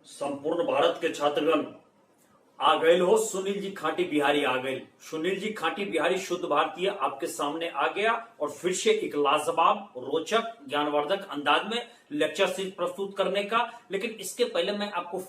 संपूर्ण भारत के छात्रगण आ गए हो। सुनील जी खाटी बिहारी आ गए। सुनील जी खाटी बिहारी शुद्ध भारतीय आपके सामने आ गया और फिर से एक लाजवाब, रोचक, ज्ञानवर्धक अंदाज में लेक्चर सीरीज प्रस्तुत करने का। लेकिन इसके पहले मैं आपको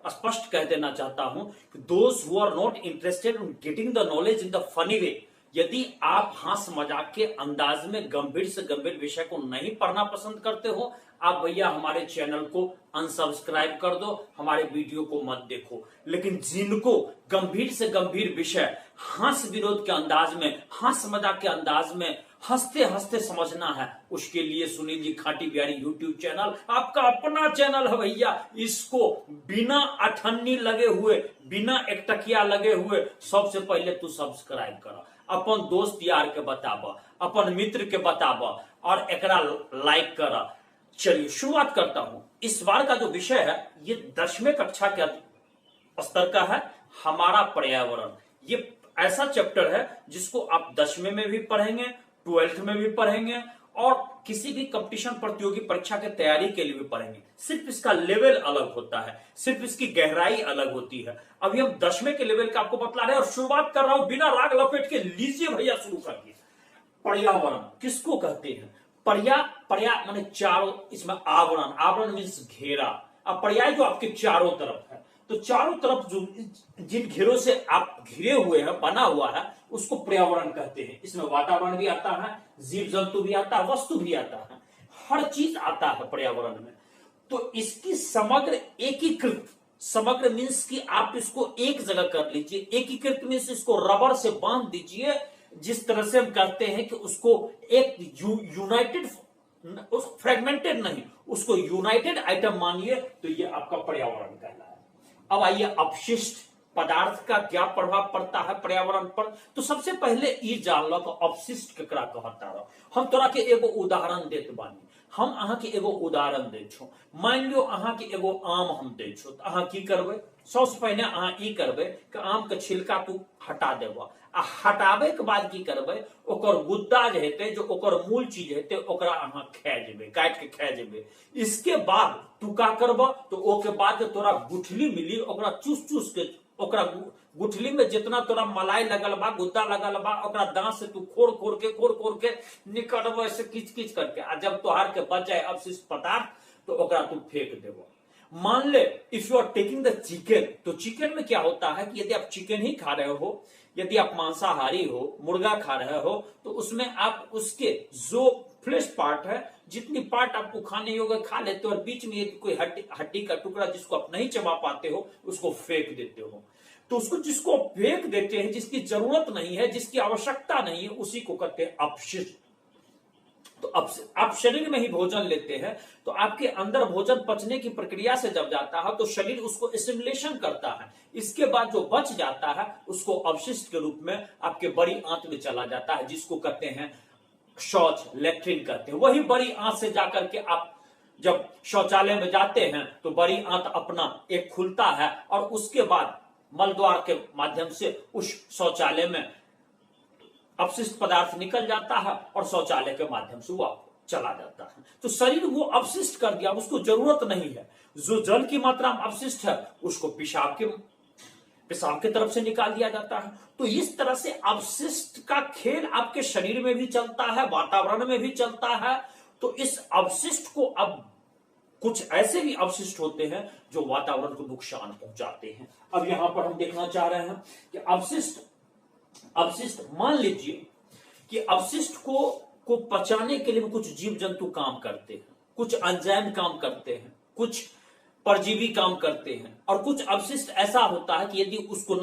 स्पष्ट कह देना चाहता हूं कि those who are not interested in getting the knowledge in the funny way, यदि आप हंस मजाक के अंदाज में गंभीर से गंभीर विषय को नहीं पढ़ना पसंद करते हो, आप भैया हमारे चैनल को अनसब्सक्राइब कर दो, हमारे वीडियो को मत देखो। लेकिन जिनको गंभीर से गंभीर विषय हंस विनोद के अंदाज में, हंस मजाक के अंदाज में हंसते हंसते समझना है, उसके लिए सुनील जी खाटी बिहारी यूट्यूब चैनल आपका अपना चैनल है भैया। इसको बिना अठन्नी लगे हुए, बिना एक टकिया लगे हुए सबसे पहले तू सब्सक्राइब कर, अपन दोस्त यार के बताब, अपन मित्र के बताब और एकरा लाइक कर। चलिए शुरुआत करता हूं। इस बार का जो विषय है ये 10वीं कक्षा के स्तर का है, हमारा पर्यावरण। ये ऐसा चैप्टर है जिसको आप 10वीं में भी पढ़ेंगे, 12th में भी पढ़ेंगे और किसी भी कंपटीशन प्रतियोगी परीक्षा की तैयारी के लिए भी पढ़ेंगे। सिर्फ इसका लेवल अलग होता है, सिर्फ इसकी गहराई अलग होती है। अभी हम 10वीं के लेवल का आपको बतला रहे हैं और शुरुआत कर रहा हूं बिना राग लपेट के। लीजिए भैया शुरू करिए। पर्यावरण किसको कहते हैं? पर्या माने चारों, इसमें आवरण, आवरण मीन्स घेरा। अब पर्याय जो आपके चारों तरफ है, तो चारों तरफ जो जिन घेरों से आप घिरे हुए हैं, बना हुआ है, उसको पर्यावरण कहते हैं। इसमें वातावरण भी आता है, जीव जंतु भी आता है, वस्तु भी आता है, हर चीज आता है पर्यावरण में। तो इसकी समग्र एकीकृत, समग्र मीन्स कि आप इसको एक जगह कर लीजिए, एकीकृत मीन्स इसको रबर से बांध दीजिए, जिस तरह से हम कहते हैं कि उसको एक यूनाइटेड, फ्रेगमेंटेड नहीं, उसको यूनाइटेड आइटम मानिए, तो ये आपका पर्यावरण कहलाता है। अब आइए अपशिष्ट पदार्थ का क्या प्रभाव पड़ता है पर्यावरण पर। तो सबसे पहले ये जान लो कि अपशिष्ट केकरा कहता रहो। हम तोरा के एगो उदाहरण देत बानी, हम अहाँ के एगो उदाहरण दे छो। मान लो अहाँ के एगो आम हम दे छो, तो अहाँ की करबे? सबसे पहले अहाँ ई करबे कि आम के छिलका तू हटा देबो, आ हटाबे के बाद की करबे, ओकर गुद्दा जे हेते, जो ओकर मूल चीज हेते, ओकरा अहाँ खा जेबे, काट के खा जेबे। इसके बाद तू का करबो, तो ओके बाद तोरा गुठली मिली, ओकरा चूस चूस के, ओकरा गुठली में जितना तोरा मलाई लगल बा, गुद्दा लगल बा, ओकरा दांत से तू खोर खोर के निकलबो, ऐसे किच किच करके। आ जब तोहार के बच जाए अवशिष्ट पदार्थ, तो ओकरा तू फेंक देबो। मान ले if you are taking the chicken, तो चिकन में क्या होता है कि यदि आप चिकन ही खा रहे हो, यदि आप मांसाहारी हो, मुर्गा खा रहे हो, तो उसमें आप उसके जो फ्लेश पार्ट है, जितनी पार्ट आपको खाने योग्य खा लेते हो, और बीच में यदि कोई हड्डी का टुकड़ा जिसको आप नहीं चबा पाते हो, उसको फेंक देते हो। तो उसको जिसको फेंक देते हैं, जिसकी जरूरत नहीं है, जिसकी आवश्यकता नहीं है, उसी को कहते हैं अपशिष्ट। तो आप शरीर में ही भोजन लेते हैं, तो आपके अंदर भोजन पचने की प्रक्रिया से जब जाता है, तो शरीर उसको एसिमिलेशन करता है। इसके बाद जो बच जाता है, उसको अवशिष्ट के रूप में आपके बड़ी आंत में चला जाता है, जिसको कहते हैं शौच, लैट्रिन कहते हैं। वही बड़ी आंत से जाकर के आप जब शौचालय में जाते हैं, तो बड़ी आंत अपना एक खुलता है और उसके बाद मलद्वार के माध्यम से उस शौचालय में अपशिष्ट पदार्थ निकल जाता है और शौचालय के माध्यम से वो चला जाता है। तो शरीर वो अपशिष्ट कर दिया, उसको जरूरत नहीं है। जो जल की मात्रा में अपशिष्ट है, उसको पेशाब के तरफ से निकाल दिया जाता है। तो इस तरह से अपशिष्ट का खेल आपके शरीर में भी चलता है, वातावरण में भी चलता है। तो इस अपशिष्ट को, अब कुछ ऐसे भी अपशिष्ट होते हैं जो वातावरण को नुकसान पहुंचाते हैं। अब यहां पर हम देखना चाह रहे हैं कि अपशिष्ट मान लीजिए कि अपशिष्ट को पचाने के लिए कुछ जीव जंतु काम करते हैं, कुछ एंजाइम काम करते हैं, कुछ परजीवी काम करते हैं, और कुछ अपशिष्ट ऐसा होता है कि यदि उसको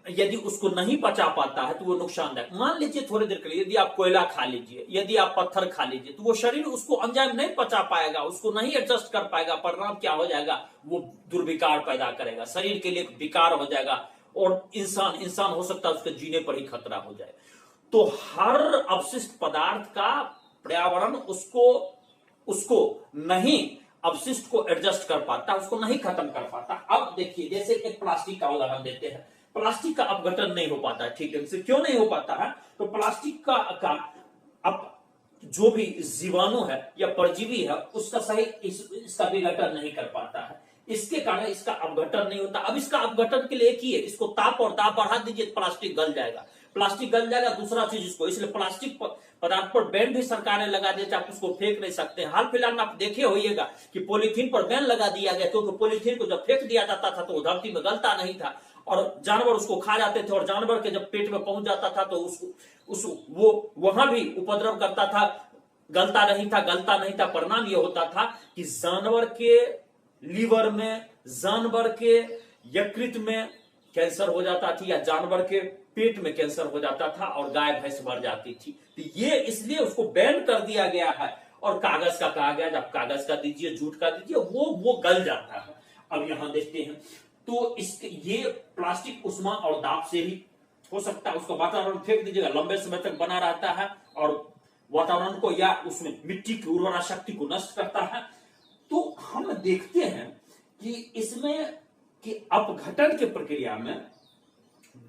यदि उसको नहीं पचा पाता है, तो वो नुकसानदायक। मान लीजिए थोड़ी देर के लिए यदि आप कोयला खा लीजिए, यदि आप पत्थर खा लीजिए, तो वो शरीर उसको एंजाइम नहीं पचा पाएगा, उसको नहीं एडजस्ट कर पाएगा। परिणाम क्या हो जाएगा? वो दुर्विकार पैदा करेगा, शरीर के लिए विकार हो जाएगा, और इंसान हो सकता है उसके जीने पर ही खतरा हो जाए। तो हर अपशिष्ट पदार्थ का पर्यावरण उसको नहीं, अपशिष्ट को एडजस्ट कर पाता, उसको नहीं खत्म कर पाता। अब देखिए, जैसे एक प्लास्टिक का उदाहरण देते हैं। प्लास्टिक का अपघटन नहीं हो पाता है ठीक ढंग से। क्यों नहीं हो पाता है? तो प्लास्टिक का अब जो भी जीवाणु है या परजीवी है उसका सही इसका विघटन नहीं कर पाता है, इसके कारण इसका अपघटन नहीं होता। अब इसका अपघटन के लिए एक ही है, इसको ताप और ताप बढ़ा दीजिए, प्लास्टिक गल जाएगा, प्लास्टिक गल जाएगा। दूसरा चीज इसको, इसलिए प्लास्टिक पदार्थ पर बैन भी सरकार ने लगा दिया, आप उसको फेंक नहीं सकते। हाल फिलहाल में आप देखे होइएगा कि पॉलीथीन पर बैन लगा दिया गया, क्योंकि पॉलीथीन को जब फेंक दिया जाता था तो वो धरती में गलता नहीं था और जानवर उसको खा जाते थे, और जानवर के जब पेट में पहुंच जाता था तो वो वहां भी उपद्रव करता था, गलता नहीं था। परिणाम ये होता था कि जानवर के लीवर में, जानवर के यकृत में कैंसर हो जाता थी, या जानवर के पेट में कैंसर हो जाता था और गाय भैंस मर जाती थी। तो ये इसलिए उसको बैन कर दिया गया है। और कागज का कहा गया, जब कागज का दीजिए, जूट का दीजिए, वो गल जाता है। अब यहां देखते हैं तो इसके ये प्लास्टिक उष्मा और दाब से ही हो सकता है, उसको वातावरण फेंक दीजिएगा, लंबे समय तक बना रहता है और वातावरण को या उसमें मिट्टी की उर्वरा शक्ति को नष्ट करता है। तो हम देखते हैं कि इसमें कि अपघटन की प्रक्रिया में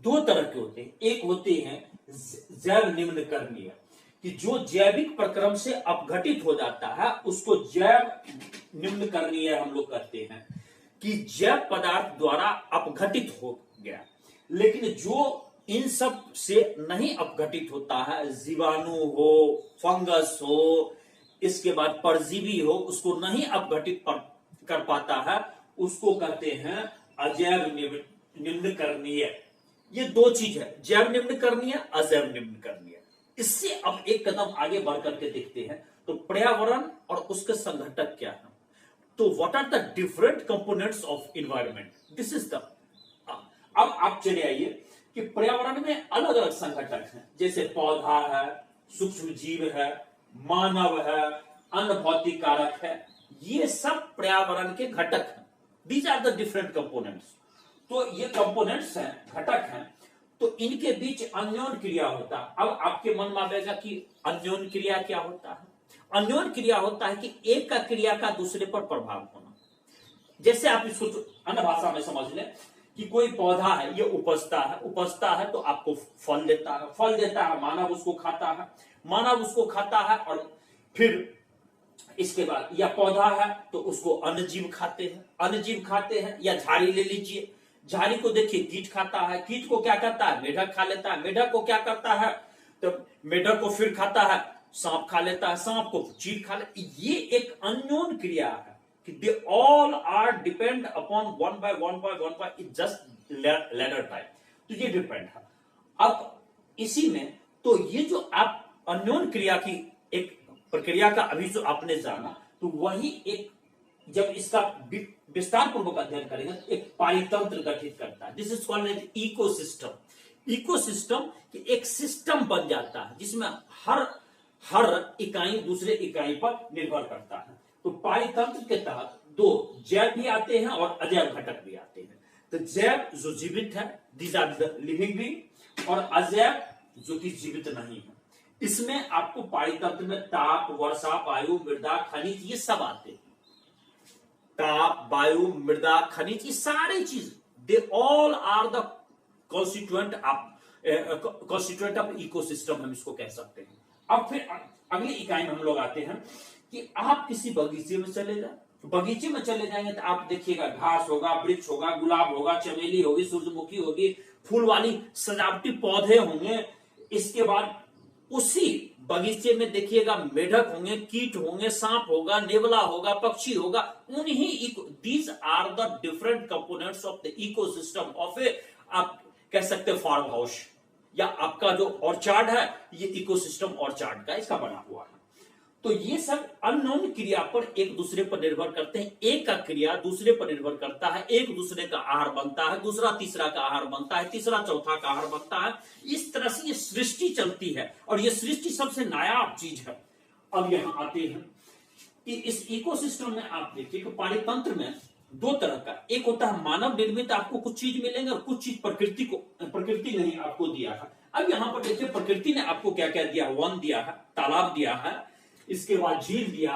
दो तरह के होते हैं। एक होते हैं जैव निम्नकरणीय, कि जो जैविक प्रक्रम से अपघटित हो जाता है उसको जैव निम्नकरणीय हम लोग कहते हैं, कि जैव पदार्थ द्वारा अपघटित हो गया। लेकिन जो इन सब से नहीं अपघटित होता है, जीवाणु हो, फंगस हो, इसके बाद परजीवी हो, उसको नहीं अपघटित कर पाता है, उसको कहते हैं अजैव निम्नकरणीय। ये दो चीज है, जैव निम्नकरणीय, अजैव निम्नकरणीय। इससे अब एक कदम आगे बढ़ करके देखते हैं तो पर्यावरण और उसके संघटक क्या है। तो what are the different components of environment, this is the. अब आप चले आइए कि पर्यावरण में अलग अलग संघटक हैं, जैसे पौधा है, सूक्ष्म जीव है, मानव है, अन्य भौतिक कारक है, ये सब पर्यावरण के घटक हैं। These are the different components. तो ये कंपोनेंट्स हैं, घटक हैं, तो इनके बीच अन्योन क्रिया होता है। अब आपके मन में आएगा कि अन्योन क्रिया क्या होता है। अन्योन क्रिया होता है कि एक का क्रिया का दूसरे पर प्रभाव होना। जैसे आप इसको अन्य भाषा में समझ लें कि कोई पौधा है, ये उपजता है तो आपको फल देता है, मानव उसको खाता है और फिर इसके बाद, या पौधा है तो उसको अन्य जीव खाते हैं। या झाड़ी ले लीजिए, झाड़ी को देखिए, कीट खाता है, कीट को क्या करता है, मेढक खा लेता है, मेढक को क्या करता है, तो मेढक को फिर खाता है, सांप खा लेता है, सांप को चीड़ खा लेता है। ये एक अन्योन क्रिया है कि they all are depend upon one by it just ladder type. तो ये डिपेंड है। अब इसी में तो ये जो आप अन्योन क्रिया की एक प्रक्रिया का अभी जो आपने जाना, तो वही एक जब इसका विस्तार पूर्वक अध्ययन करेंगे तो एक पारितंत्र गठित करता है। This is called as ecosystem. Ecosystem कि एक सिस्टम बन जाता है जिसमें हर इकाई दूसरे इकाई पर निर्भर करता है। तो पारितंत्र के तहत दो जैव भी आते हैं और अजैव घटक भी आते हैं। तो जैव जो जीवित है, these are the living being, और अजैव जो कि जीवित नहीं है। इसमें आपको पारितंत्र में ताप, वर्षा, वायु, मृदा, खनिज, ये सब आते हैं। ताप, वायु, मृदा, खनिज, ये सारी चीज they all are the constituent of ecosystem, हम इसको कह सकते हैं। अब फिर अगली इकाई में हम लोग आते हैं कि आप किसी बगीचे में चले जाए, बगीचे में चले जाएंगे तो आप देखिएगा घास होगा, वृक्ष होगा, गुलाब होगा, चमेली होगी, सूरजमुखी होगी, फूल वाली सजावटी पौधे होंगे। इसके बाद उसी बगीचे में देखिएगा मेढक होंगे, कीट होंगे, सांप होगा, नेवला होगा, पक्षी होगा। उन्हीं these are the different components of the ecosystem of a, आप कह सकते हैं फार्म हाउस, या आपका जो ऑर्चार्ड है, ये इकोसिस्टम ऑर्चार्ड का इसका बना हुआ है। तो ये सब अननोन क्रिया पर एक दूसरे पर निर्भर करते हैं। एक का क्रिया दूसरे पर निर्भर करता है, एक दूसरे का आहार बनता है, दूसरा तीसरा का आहार बनता है, तीसरा चौथा का आहार बनता है। इस तरह से ये सृष्टि चलती है और ये सृष्टि सबसे नायाब चीज है। अब यहां आते हैं कि इस इकोसिस्टम में आप देखिए कि पारितंत्र में दो तरह का, एक होता है मानव निर्मित, आपको कुछ चीज मिलेंगे, और कुछ चीज प्रकृति ने आपको दिया है। अब यहां पर देखिए प्रकृति ने आपको क्या क्या दिया, वन दिया है, तालाब दिया है, इसके बाद झील दिया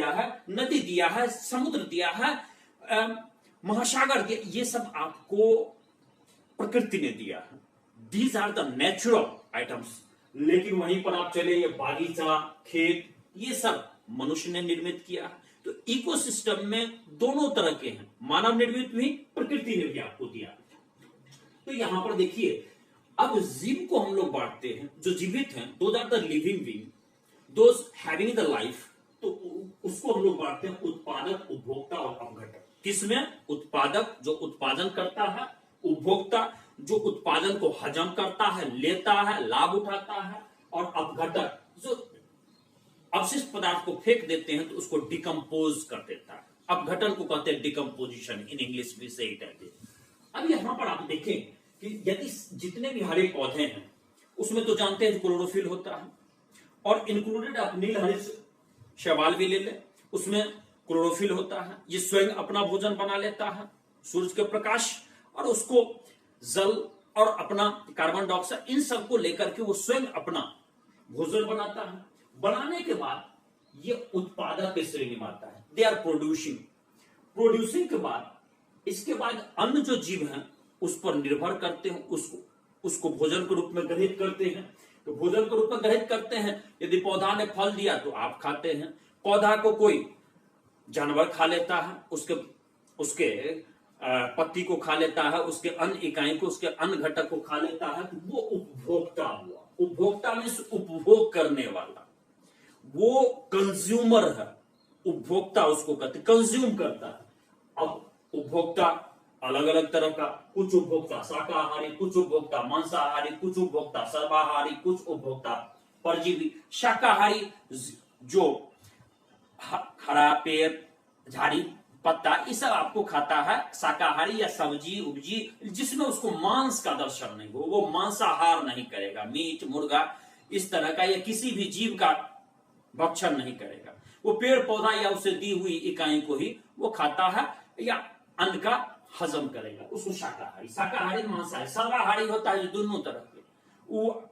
है, नदी दिया है, समुद्र दिया है, महासागर दिया, ये सब आपको प्रकृति ने दिया है। These are the natural items. लेकिन वहीं पर आप चले, ये बागीचा, खेत, ये सब मनुष्य ने निर्मित किया है। तो इकोसिस्टम में दोनों तरह के हैं, मानव निर्मित भी, प्रकृति ने भी आपको दिया। तो यहां पर देखिए, अब जीव को हम लोग बांटते हैं, जो जीवित हैं, those are the living being, those having the life. तो उसको हम लोग बांटते हैं उत्पादक, उपभोक्ता और अपघटक। किसमें? उत्पादक जो उत्पादन करता है, उपभोक्ता जो उत्पादन को हजम करता है, लेता है, लाभ उठाता है, और अपघटक जो अवशिष्ट पदार्थ को फेंक देते हैं तो उसको डिकम्पोज कर देता है। अपघटन को कहते हैं डिकम्पोजिशन, इन इंग्लिश में से इट है। अब यहां पर आप देखें कि यदि जितने भी हरे पौधे हैं उसमें तो जानते हैं क्लोरोफिल होता है, और इंक्लूडेड आप नील हरित शैवाल भी ले ले, उसमें क्लोरोफिल होता है। ये स्वयं अपना भोजन बना लेता है, सूरज के प्रकाश और उसको जल और अपना कार्बन डाइऑक्साइड, इन सबको लेकर के वो स्वयं अपना भोजन बनाता है। बनाने के बाद ये उत्पादक की श्रेणी में आता है, दे आर प्रोड्यूसिंग के बाद इसके बाद अन्य जो जीव हैं उस पर निर्भर करते हैं, उसको भोजन के रूप में ग्रहित करते हैं। तो भोजन के रूप में ग्रहित करते हैं, यदि पौधा ने फल दिया तो आप खाते हैं, पौधा को कोई जानवर खा लेता है, उसके पत्ती को खा लेता है, उसके अन्य इकाई को, उसके अन्य घटक को खा लेता है, तो वो उपभोक्ता हुआ। उपभोक्ता में उपभोग करने वाला, वो कंज्यूमर है। उपभोक्ता उसको कहते, कंज्यूम करता है। अब उपभोक्ता अलग अलग तरह का, कुछ उपभोक्ता शाकाहारी, कुछ उपभोक्ता मांसाहारी, कुछ उपभोक्ता सर्वाहारी, कुछ उपभोक्ता परजीवी। शाकाहारी जो हरा पेड़, झाड़ी, पत्ता, ये सब आपको खाता है। शाकाहारी या सब्जी उब्जी जिसमें उसको मांस का दर्शन नहीं हो, वो मांसाहार नहीं करेगा, मीट मुर्गा इस तरह का या किसी भी जीव का भक्षण नहीं करेगा। वो पेड़ पौधा या उसे दी हुई इकाई को ही वो खाता है या अन्न का हजम करेगा, उसको शाकाहारी। शाकाहारी मांसाहारी, सर्वाहारी होता है दोनों तरह के। वो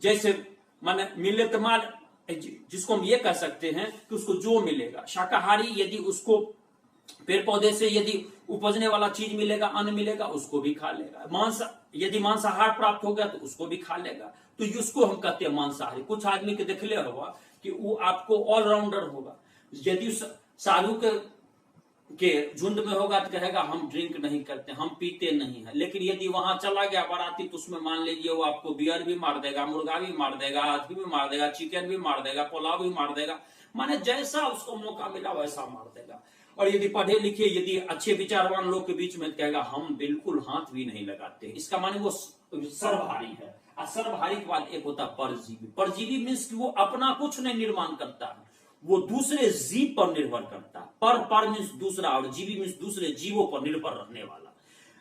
जैसे माने मिले तो माल, जिसको हम ये कह सकते हैं कि उसको जो मिलेगा। शाकाहारी यदि उसको पेड़ पौधे से यदि उपजने वाला चीज मिलेगा, अन्न मिलेगा, उसको भी खा लेगा। मांस यदि मांसाहार प्राप्त हो गया तो उसको भी खा लेगा। तो उसको हम कहते हैं मांसाहारी। कुछ आदमी के देख ले होगा कि वो आपको ऑलराउंडर होगा। यदि साधु के झुंड में होगा तो कहेगा हम ड्रिंक नहीं करते, हम पीते नहीं है। लेकिन यदि वहां चला गया बाराती तो उसमें मान लीजिए वो आपको बियर भी मार देगा, मुर्गा भी मार देगा, हाथी भी मार देगा, चिकन भी मार देगा, पुलाव भी मार देगा, माने जैसा उसको मौका मिला वैसा मार देगा। और यदि पढ़े लिखे, यदि अच्छे विचारवान लोग के बीच में कहेगा हम बिल्कुल हाथ भी नहीं लगाते। इसका माने वो सर्वहारी है। और सर्वहारी के बाद एक होता परजीवी। परजीवी मीन्स कि वो अपना कुछ नहीं निर्माण करता है, वो दूसरे जीव पर निर्भर करता है। पर मीन्स दूसरा और जीवी मीन्स दूसरे जीवों पर निर्भर रहने वाला।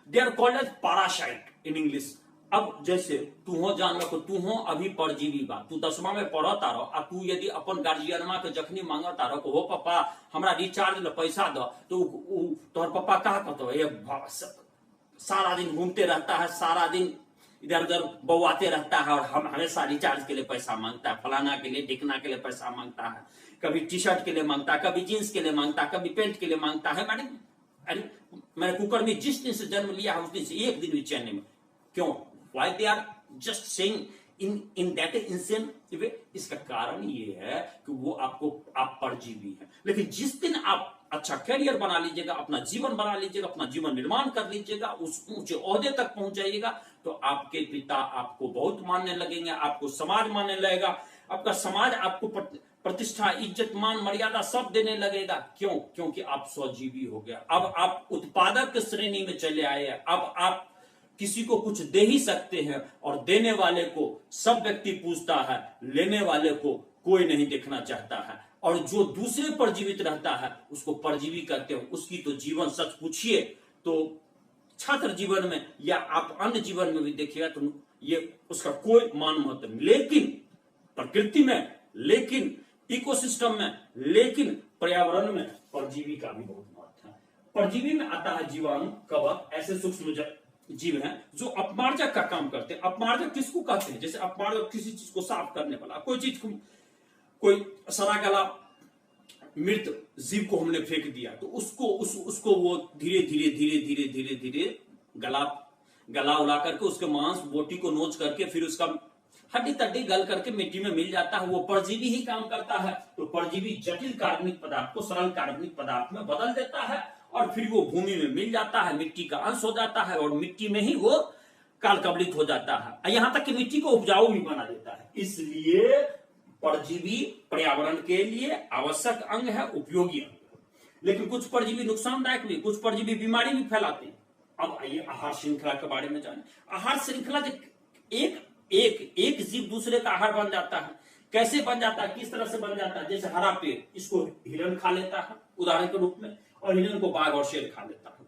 They are called as parasite in English. अब जैसे तू हो जानवर को, तू हो अभी परजीवी बा, तू 10वां में पढ़ता रहो आ तू यदि अपन गार्जियनमा के जखनी मांगता रहो हो पापा हमरा रिचार्ज ले पैसा दो, तो तोहर पापा कहा कहतो ये सारा दिन घूमते रहता है, सारा दिन इधर उधर बौआते रहता है और हम हमेशा रिचार्ज के लिए पैसा मांगता है, फलाना के लिए ढिकना के लिए पैसा मांगता है, कभी टी शर्ट के लिए मांगता है, कभी जींस के लिए मांगता है, कभी पेंट के लिए मांगता है। अरे मैंने कुकर में जिस दिन से जन्म लिया उस दिन से एक दिन भी चैन नहीं। क्यों? Why they are just saying in that insane way? इसका कारण ये है कि वो आप परजीवी हैं। लेकिन जिस दिन आप अच्छा करियर बना लीजिएगा, अपना जीवन बना लीजिएगा, अपना जीवन निर्माण कर लीजिएगा, उस ऊंचे ओहदे तक पहुंच जाइएगा, तो आपके पिता आपको बहुत मानने लगेंगे, आपको समाज मानने लगेगा, आपका समाज आपको प्रतिष्ठा, इज्जत, मान, मर्यादा सब देने लगेगा। क्यों? क्योंकि आप स्वजीवी हो गया। अब आप उत्पादक श्रेणी में चले आए हैं। अब आप किसी को कुछ दे ही सकते हैं और देने वाले को सब व्यक्ति पूछता है, लेने वाले को कोई नहीं देखना चाहता है। और जो दूसरे पर जीवित रहता है उसको परजीवी कहते हैं। उसकी तो जीवन सच पूछिए तो छात्र जीवन में या आप अन्य जीवन में भी देखिएगा तो ये उसका कोई मान महत्व नहीं। लेकिन प्रकृति में, लेकिन इकोसिस्टम में, लेकिन पर्यावरण में परजीवी का भी बहुत महत्व है। परजीवी में आता है जीवाणु, कवक, ऐसे सूक्ष्म जीव हैं जो अपमार्जक का काम करते हैं। अपमार्जक किसको कहते हैं? जैसे अपमार्जक किसी चीज को साफ करने वाला, कोई चीज को, कोई सड़ा गला मृत जीव को हमने फेंक दिया तो उसको वो धीरे धीरे गला उला करके उसके मांस बोटी को नोच करके फिर उसका हड्डी तड्डी गल करके मिट्टी में मिल जाता है, वो परजीवी ही काम करता है। तो परजीवी जटिल कार्बनिक पदार्थ को सरल कार्बनिक पदार्थ में बदल देता है और फिर वो भूमि में मिल जाता है, मिट्टी का अंश हो जाता है और मिट्टी में ही वो काल कबलित हो जाता है, यहां तक कि मिट्टी को उपजाऊ भी बना देता है। इसलिए परजीवी पर्यावरण के लिए आवश्यक अंग है, उपयोगी अंग। लेकिन कुछ परजीवी नुकसानदायक भी, कुछ परजीवी बीमारी भी फैलाते हैं। अब आइए आहार श्रृंखला के बारे में जाने। आहार श्रृंखला जब एक जीव दूसरे का आहार बन जाता है, कैसे बन जाता है, किस तरह से बन जाता है? जैसे हरा पेड़, इसको हिरण खा लेता है उदाहरण के रूप में, और हिरण को बाघ और शेर खा लेता है।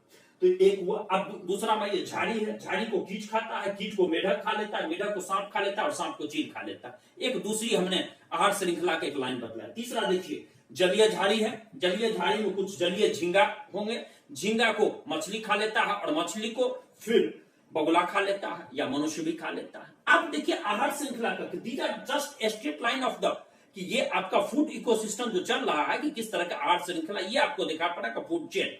तो एक वो, अब दूसरा में ये झाड़ी है, झाड़ी को कीच खाता है, कीच को मेढक खा लेता है, मेढक को सांप खा लेता है और सांप को चील खा लेता है। एक दूसरी हमने आहार श्रृंखला के एक लाइन बदला। तीसरा देखिए, जलीय झाड़ी है, जलीय झाड़ी में कुछ जलीय झींगा होंगे, झींगा को मछली खा लेता है और मछली को फिर बगुला खा लेता है या मनुष्य भी खा लेता है। अब देखिए आहार श्रृंखला का, these are just straight line of the, कि ये आपका फूड इकोसिस्टम जो चल रहा है कि किस तरह का आहार श्रृंखला, ये आपको दिखा पड़ेगा फूड चेन।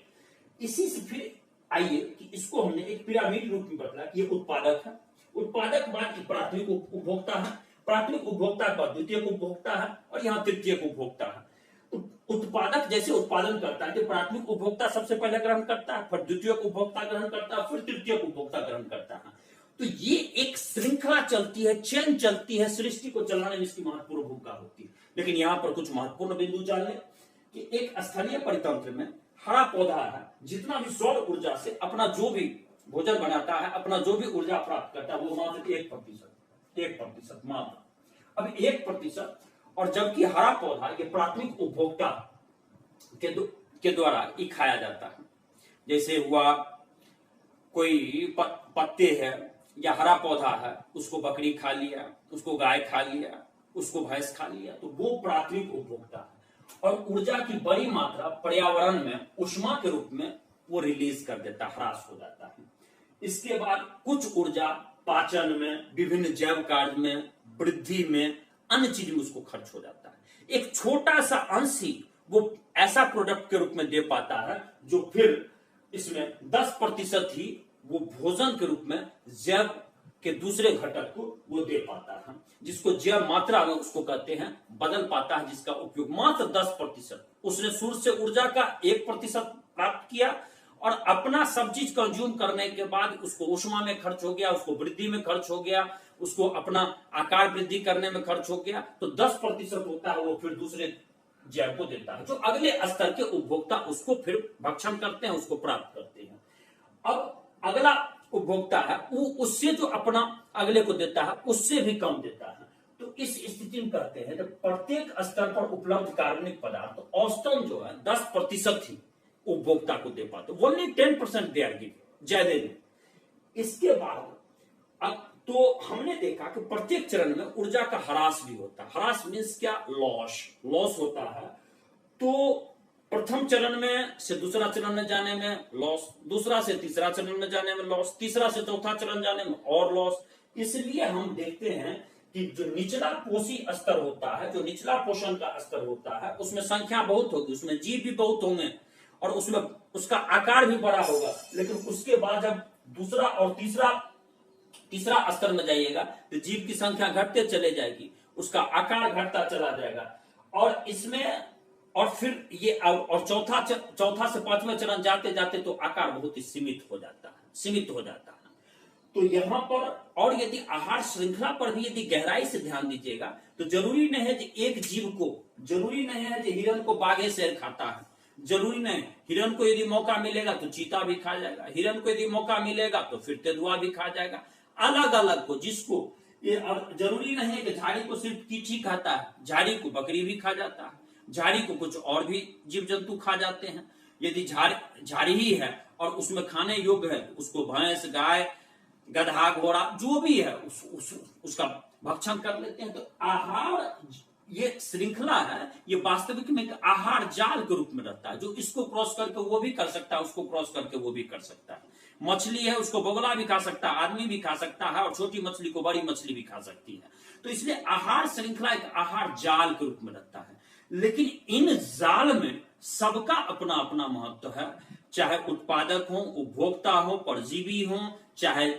इसी से फिर आइए कि इसको हमने एक पिरामिड रूप में बदला कि ये उत्पादक है, उत्पादक बाद प्राथमिक उपभोक्ता है, प्राथमिक उपभोक्ता के बाद द्वितीयक उपभोक्ता है और यहाँ तृतीयक उपभोक्ता है। उत्पादक जैसे उत्पादन करता है तो प्राथमिक उपभोक्ता सबसे पहले ग्रहण करता है, फिर द्वितीयक उपभोक्ता ग्रहण करता है, फिर तृतीयक उपभोक्ता ग्रहण करता है। तो ये एक श्रृंखला चलती है, चेन चलती है, सृष्टि को चलाने में इसकी महत्वपूर्ण भूमिका होती है। लेकिन यहाँ पर कुछ महत्वपूर्ण बिंदु जान लें कि एक स्थलीय परितंत्र में हरा पौधा है, जितना भी सौर ऊर्जा से अपना जो भी भोजन बनाता है, अपना जो भी ऊर्जा प्राप्त करता है, वो मात्र 1% मात्र। अब 1%, और जबकि हरा पौधा ये प्राथमिक उपभोक्ता के द्वारा ही खाया जाता है। जैसे हुआ कोई पत्ते है या हरा पौधा है, उसको बकरी खा लिया, उसको गाय खा लिया, उसको भैंस खा लिया, तो वो प्राथमिक उपभोक्ता है। और ऊर्जा की बड़ी मात्रा पर्यावरण में ऊष्मा के रूप में वो रिलीज कर देता, ह्रास हो जाता है। इसके बाद कुछ ऊर्जा पाचन में, विभिन्न जैव कार्य में, वृद्धि में, अन्य चीज में उसको खर्च हो जाता है। एक छोटा सा अंश ही वो ऐसा प्रोडक्ट के रूप में दे पाता है जो फिर इसमें 10% ही वो भोजन के रूप में जैव के दूसरे घटक को वो दे पाता है, जिसको जैव मात्रा में उसको कहते हैं बदल पाता है, जिसका उपयोग मात्र 10%। उसने सूर्य से ऊर्जा का 1% प्राप्त किया और अपना सब चीज कंज्यूम करने के बाद उसको ऊष्मा में खर्च हो गया, उसको वृद्धि में खर्च हो गया, उसको अपना आकार वृद्धि करने में खर्च हो गया। तो 10% होता है वो फिर दूसरे जैव को देता है, जो अगले स्तर के उपभोक्ता उसको फिर भक्षण करते हैं, उसको प्राप्त करते हैं। अब अगला उपभोक्ता है वो उससे जो अपना अगले को देता है उससे भी कम देता है। तो इस स्थिति में कहते हैं जब प्रत्येक स्तर पर उपलब्ध कार्बनिक पदार्थ तो औसतन जो है 10% ही उपभोक्ता को दे पाते, ओनली 10% दे आर गिव, ज्यादा नहीं। इसके बाद अब तो हमने देखा कि प्रत्येक चरण में ऊर्जा का ह्रास भी होता है। ह्रास मीन्स क्या? लॉस होता है। तो प्रथम चरण में से दूसरा चरण में जाने में लॉस, दूसरा से तीसरा चरण में जाने में लॉस, तीसरा से चौथा चरण जाने में और लॉस। इसलिए हम देखते हैं कि जो निचला पोषी स्तर होता है, जो निचला पोषण का स्तर होता है, उसमें संख्या बहुत होगी, उसमें जीव भी बहुत होंगे और उसमें उसका आकार भी बड़ा होगा। लेकिन उसके बाद जब दूसरा और तीसरा स्तर में जाइएगा तो जीव की संख्या घटते चले जाएगी, उसका आकार घटता चला जाएगा। और इसमें और फिर ये और चौथा से पांचवें चरण जाते जाते तो आकार बहुत ही सीमित हो जाता है। तो यहाँ पर और यदि आहार श्रृंखला पर भी यदि गहराई से ध्यान दीजिएगा तो जरूरी नहीं है कि एक जीव को, जरूरी नहीं है कि हिरण को बाघ शेर खाता है, जरूरी नहीं। हिरण को यदि मौका मिलेगा तो चीता भी खा जाएगा, हिरण को यदि मौका मिलेगा तो फिर तेंदुआ भी खा जाएगा। अलग अलग को, जिसको ये जरूरी नहीं है कि झाड़ी को सिर्फ कीच ही खाता है, झाड़ी को बकरी भी खा जाता है, झाड़ी को कुछ और भी जीव जंतु खा जाते हैं। यदि झाड़ी ही है और उसमें खाने योग्य है तो उसको भैंस, गाय, गधा, घोड़ा जो भी है उसका भक्षण कर लेते हैं। तो आहार ये श्रृंखला है, ये वास्तविक में आहार जाल के रूप में रहता है, जो इसको क्रॉस करके वो भी कर सकता है, उसको क्रॉस करके वो भी कर सकता है। मछली है, उसको बगुला भी खा सकता है, आदमी भी खा सकता है, और छोटी मछली को बड़ी मछली भी खा सकती है। तो इसलिए आहार श्रृंखला एक आहार जाल के रूप में रहता है। लेकिन इन जाल में सबका अपना अपना महत्व है, चाहे उत्पादक हो, उपभोक्ता हो, परजीवी हो, चाहे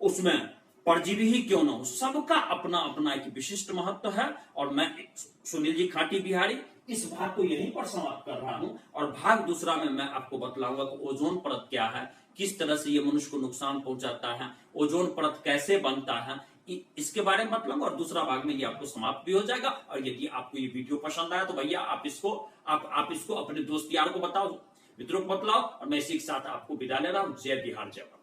उसमें परजीवी ही क्यों ना हो, सबका अपना अपना एक विशिष्ट महत्व है। और मैं सुनील जी खाटी बिहारी इस भाग को यहीं पर समाप्त कर रहा हूं, और भाग दूसरा में मैं आपको बतलाऊंगा कि ओजोन परत क्या है, किस तरह से ये मनुष्य को नुकसान पहुंचाता है, ओजोन परत कैसे बनता है, इसके बारे में बतलाऊंगा। और दूसरा भाग में ये आपको समाप्त भी हो जाएगा। और यदि आपको ये वीडियो पसंद आया तो भैया आप इसको अपने दोस्त यार को बताओ, मित्रों को बतलाओ। और मैं इसी के साथ आपको विदा ले रहा हूं। जय बिहार, जय भारत।